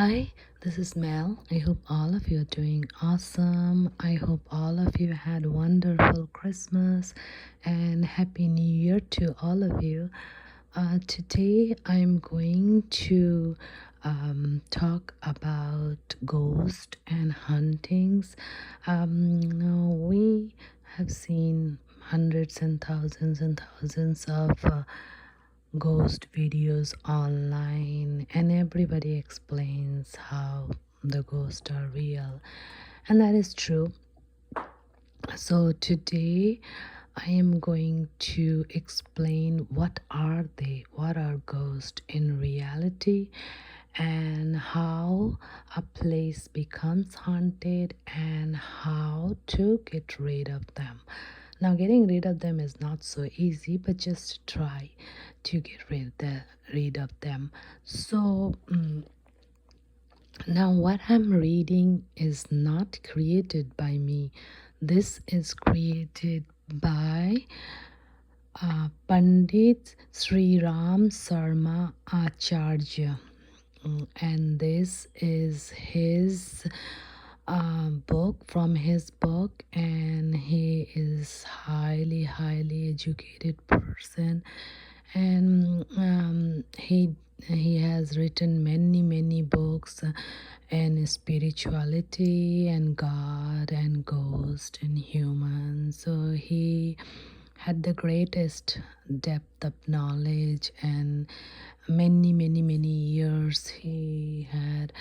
Hi, this is Mel. I hope all of you are doing awesome. I hope all of you had a wonderful Christmas and Happy New Year to all of you. Today I'm going to talk about ghost and hauntings. Now we have seen hundreds and thousands of ghost videos online, and everybody explains how the ghosts are real, and that is true. So today I am going to explain what are they, what are ghosts in reality, and how a place becomes haunted and how to get rid of them. Now, getting rid of them is not so easy, but just try to get rid of them. So, now what I'm reading is not created by me. This is created by Pandit Sri Ram Sarma Acharya. And this is his book, from his book, and he is highly educated person, and he has written many books in spirituality and God and ghost and human. So he had the greatest depth of knowledge, and many years he had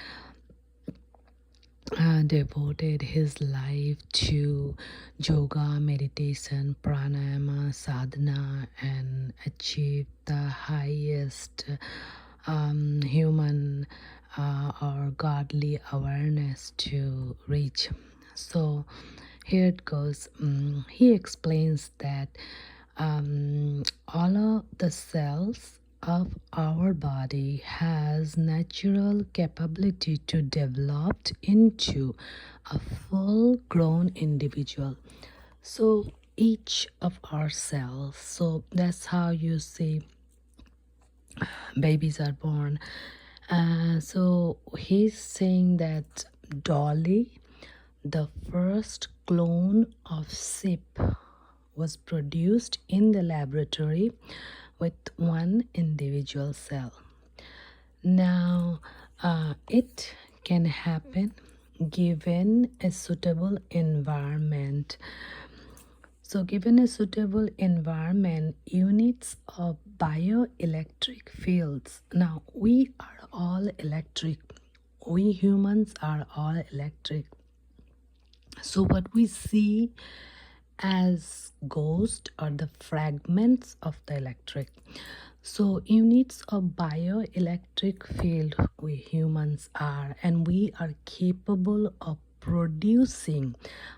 devoted his life to yoga, meditation, pranayama, sadhana, and achieved the highest human or godly awareness to reach. So here it goes. He explains that all of the cells of our body has natural capability to develop into a full grown individual. So each of our cells, so that's how you see babies are born. So he's saying that Dolly, the first clone of Sip, was produced in the laboratory with one individual cell. Now, it can happen given a suitable environment. So, given a suitable environment, units of bioelectric fields. Now, we are all electric. We humans are all electric. So, what we see as ghosts are the fragments of the electric. So units of bioelectric field we humans are, and we are capable of producing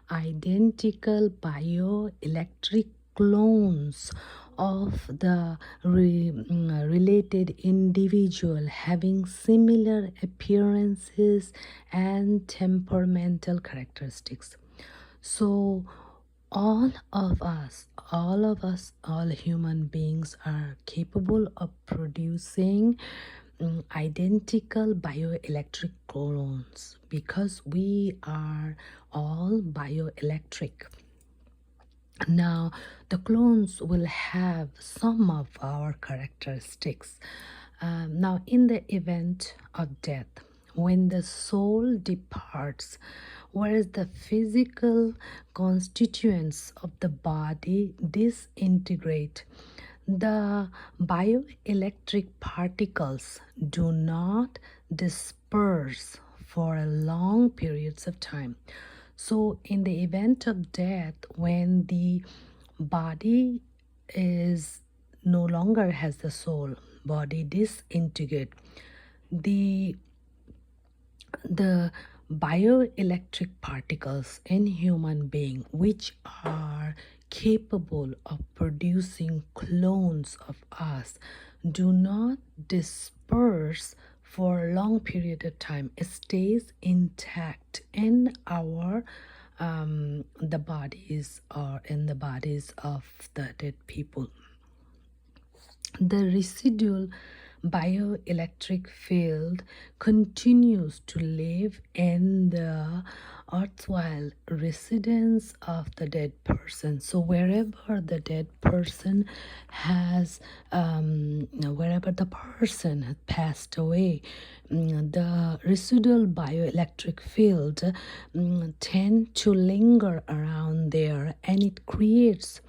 identical bioelectric clones of the related individual having similar appearances and temperamental characteristics. So all of us, all human beings are capable of producing identical bioelectric clones because we are all bioelectric. Now, the clones will have some of our characteristics. Now, in the event of death, when the soul departs, whereas the physical constituents of the body disintegrate, the bioelectric particles do not disperse for long periods of time. So, in the event of death, when the body is no longer has the soul, body disintegrate, the bioelectric particles in human being which are capable of producing clones of us do not disperse for a long period of time. It stays intact in our the bodies or in the bodies of the dead people. The residual bioelectric field continues to live in the erstwhile residence of the dead person. So wherever the dead person has, wherever the person has passed away, the residual bioelectric field tend to linger around there, and it creates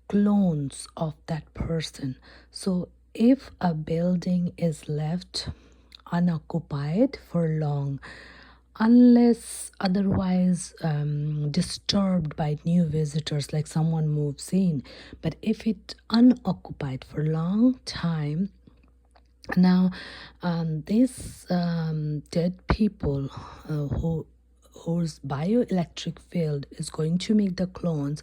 clones of that person. So if a building is left unoccupied for long, unless otherwise disturbed by new visitors, like someone moves in, but if it unoccupied for a long time, now these dead people whose bioelectric field is going to make the clones,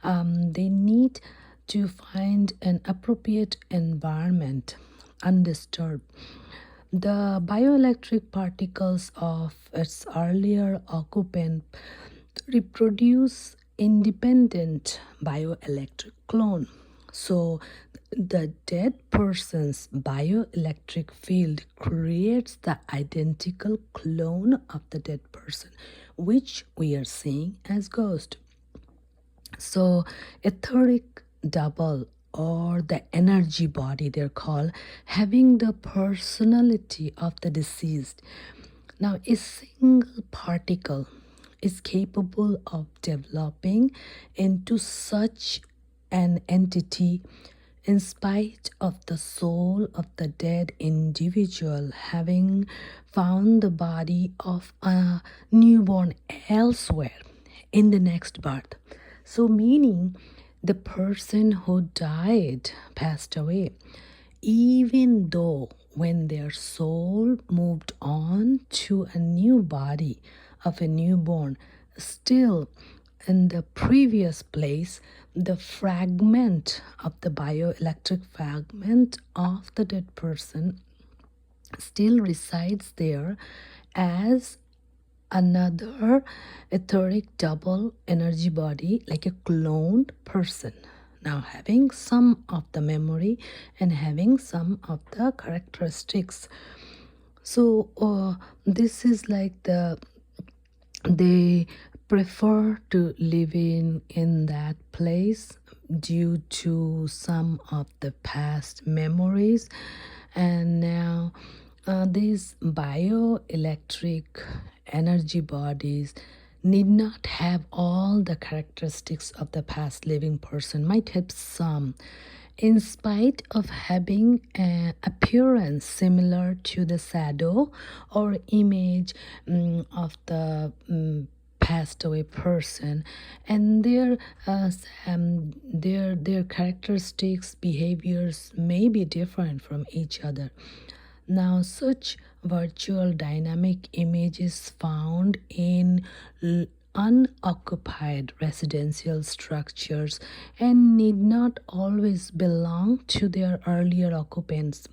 they need to find an appropriate environment undisturbed. The bioelectric particles of its earlier occupant reproduce independent bioelectric clone. So the dead person's bioelectric field creates the identical clone of the dead person, which we are seeing as ghost. So etheric double, or the energy body they're called, having the personality of the deceased. Now a single particle is capable of developing into such an entity in spite of the soul of the dead individual having found the body of a newborn elsewhere in the next birth. So meaning the person who died passed away, even though when their soul moved on to a new body of a newborn, still in the previous place, the fragment of the bioelectric fragment of the dead person still resides there as another etheric double energy body, like a cloned person, now having some of the memory and having some of the characteristics. So this is like they prefer to live in that place due to some of the past memories. And now these bioelectric energy bodies need not have all the characteristics of the past living person, might have some, in spite of having an appearance similar to the shadow or image of the passed away person, and their characteristics, behaviors may be different from each other. Now, such virtual dynamic images found in unoccupied residential structures and need not always belong to their earlier occupants,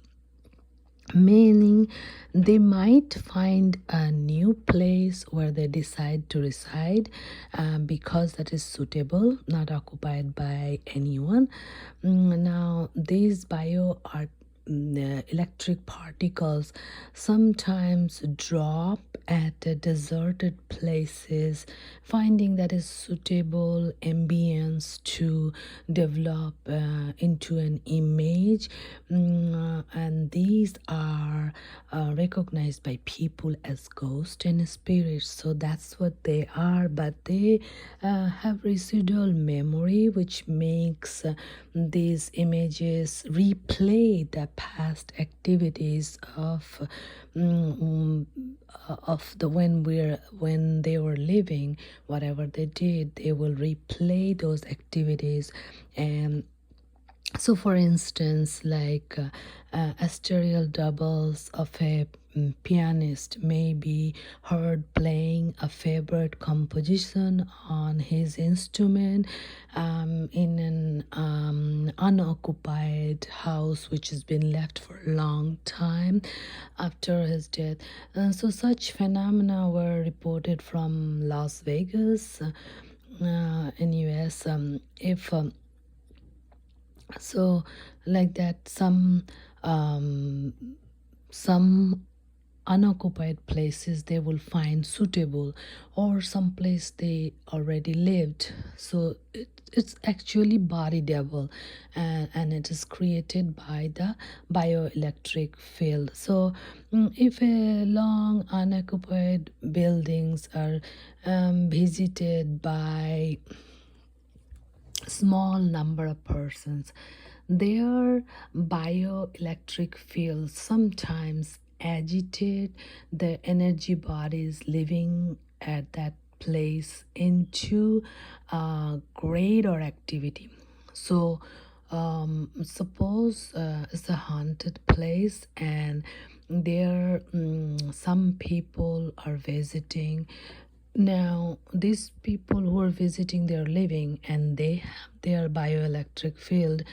meaning they might find a new place where they decide to reside because that is suitable, not occupied by anyone. Now, these electric particles sometimes drop at deserted places, finding that is suitable ambience to develop into an image, and these are recognized by people as ghosts and spirits. So that's what they are, but they have residual memory, which makes these images replay the past activities of the when they were living. Whatever they did, they will replay those activities. And so for instance, like astral doubles of a pianist may be heard playing a favorite composition on his instrument in an unoccupied house which has been left for a long time after his death. So such phenomena were reported from Las Vegas in US. If so like that, some some unoccupied places they will find suitable, or some place they already lived. So it's actually body double, and it is created by the bioelectric field. So if a long unoccupied buildings are visited by small number of persons, their bioelectric fields sometimes agitate the energy bodies living at that place into greater activity. So suppose it's a haunted place, and there some people are visiting. Now, these people who are visiting, they're living and they have their bioelectric field,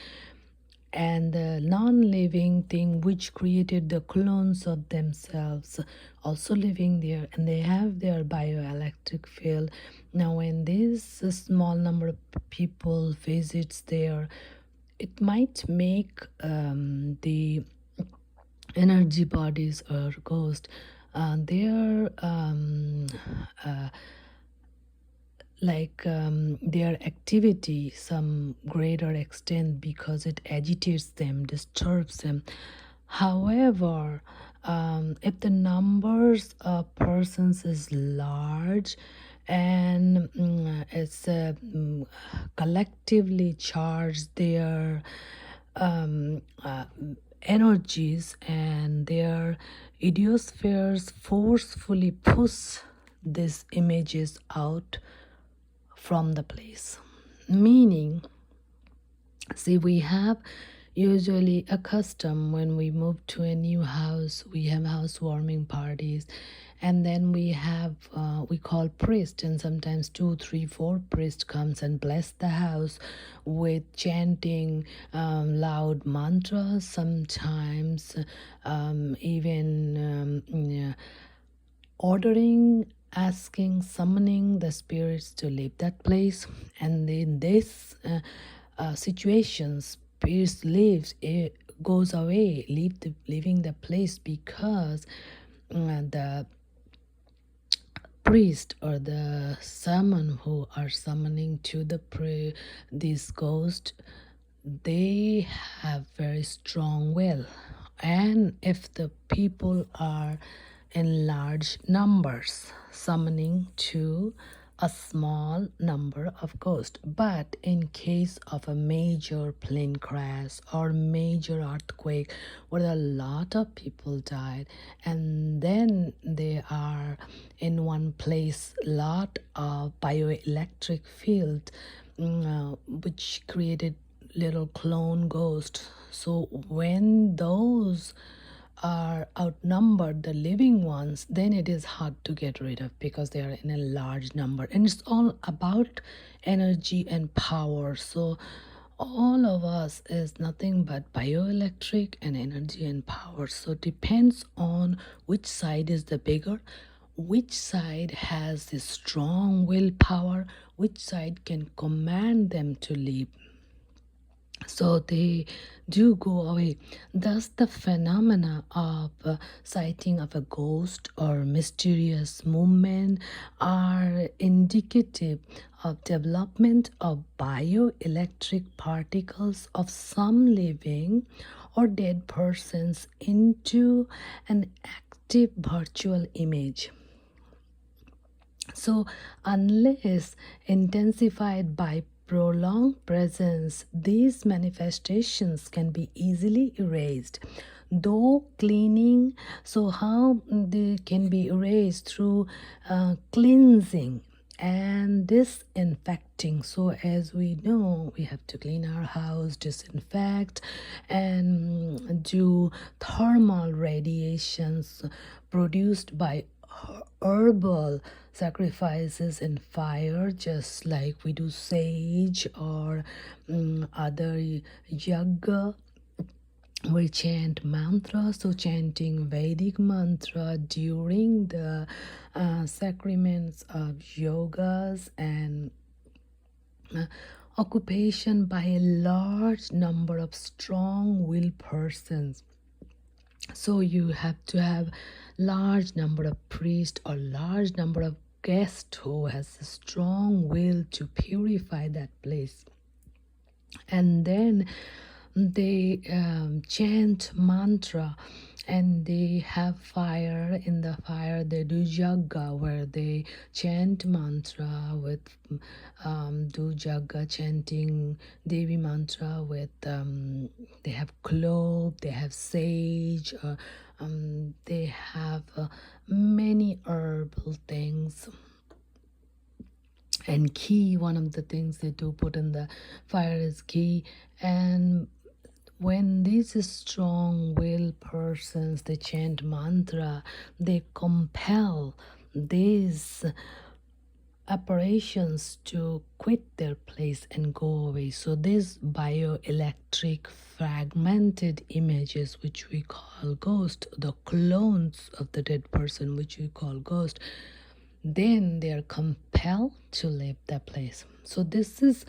and the non-living thing which created the clones of themselves also living there, and they have their bioelectric field. Now, when this small number of people visits there, it might make the energy bodies or ghost their their activity some greater extent, because it agitates them, disturbs them. However, if the numbers of persons is large, and it's collectively charged their energies, and their idiospheres forcefully push these images out from the place. Meaning, see, we have usually a custom when we move to a new house, we have housewarming parties, and then we have we call priest, and sometimes 2, 3, 4 priests comes and bless the house with chanting loud mantras, sometimes even ordering, asking, summoning the spirits to leave that place. And in this situations, spirits leaves, it goes away, leaving the place, because the priest or the shaman who are summoning to this ghost, they have very strong will. And if the people are in large numbers summoning to a small number of ghosts, but in case of a major plane crash or major earthquake where a lot of people died, and then they are in one place, lot of bioelectric field which created little clone ghosts. So when those are outnumbered the living ones, then it is hard to get rid of, because they are in a large number, and it's all about energy and power. So all of us is nothing but bioelectric and energy and power. So depends on which side is the bigger, which side has the strong willpower, which side can command them to leave, so they do go away. Thus, the phenomena of sighting of a ghost or mysterious movement are indicative of development of bioelectric particles of some living or dead persons into an active virtual image. So, unless intensified by prolonged presence, these manifestations can be easily erased. Though cleaning, so how they can be erased through cleansing and disinfecting. So as we know, we have to clean our house, disinfect, and do thermal radiations produced by herbal sacrifices in fire, just like we do sage or other yaga. We chant mantra, so chanting Vedic mantra during the sacraments of yogas and occupation by a large number of strong-willed persons So you have to have large number of priests or large number of guests who has a strong will to purify that place. And then they chant mantra, and they have fire. In the fire they do jaga, where they chant mantra with do jaga chanting Devi mantra with they have clove, they have sage, they have many herbal things, and ghee. One of the things they do put in the fire is ghee. And when these strong will persons, they chant mantra, they compel these apparitions to quit their place and go away. So these bioelectric fragmented images, which we call ghost, the clones of the dead person, which we call ghost, then they are compelled to leave that place. So this is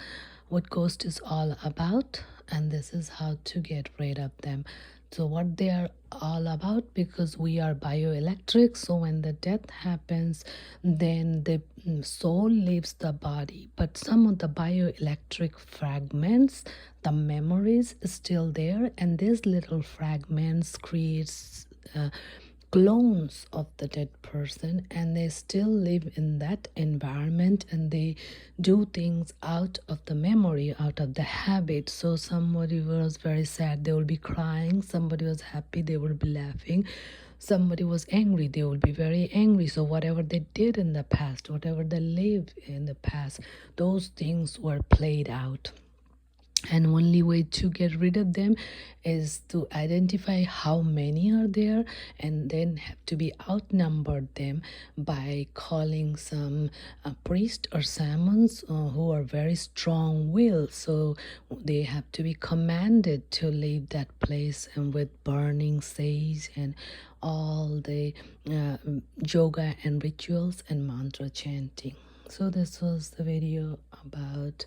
what ghost is all about, and this is how to get rid of them. So what they are all about, because we are bioelectric, so when the death happens, then the soul leaves the body, but some of the bioelectric fragments, the memories is still there, and these little fragments creates clones of the dead person, and they still live in that environment, and they do things out of the memory, out of the habit. So somebody was very sad, they will be crying. Somebody was happy, they will be laughing. Somebody was angry, they will be very angry. So whatever they did in the past, whatever they lived in the past, those things were played out. And only way to get rid of them is to identify how many are there, and then have to be outnumbered them by calling some priest or shamans who are very strong will. So they have to be commanded to leave that place, and with burning sage and all the yoga and rituals and mantra chanting. So this was the video about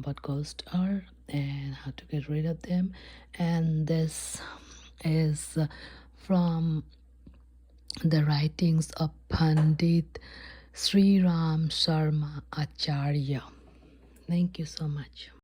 what ghosts are and how to get rid of them. And this is from the writings of Pandit Sri Ram Sharma Acharya. Thank you so much.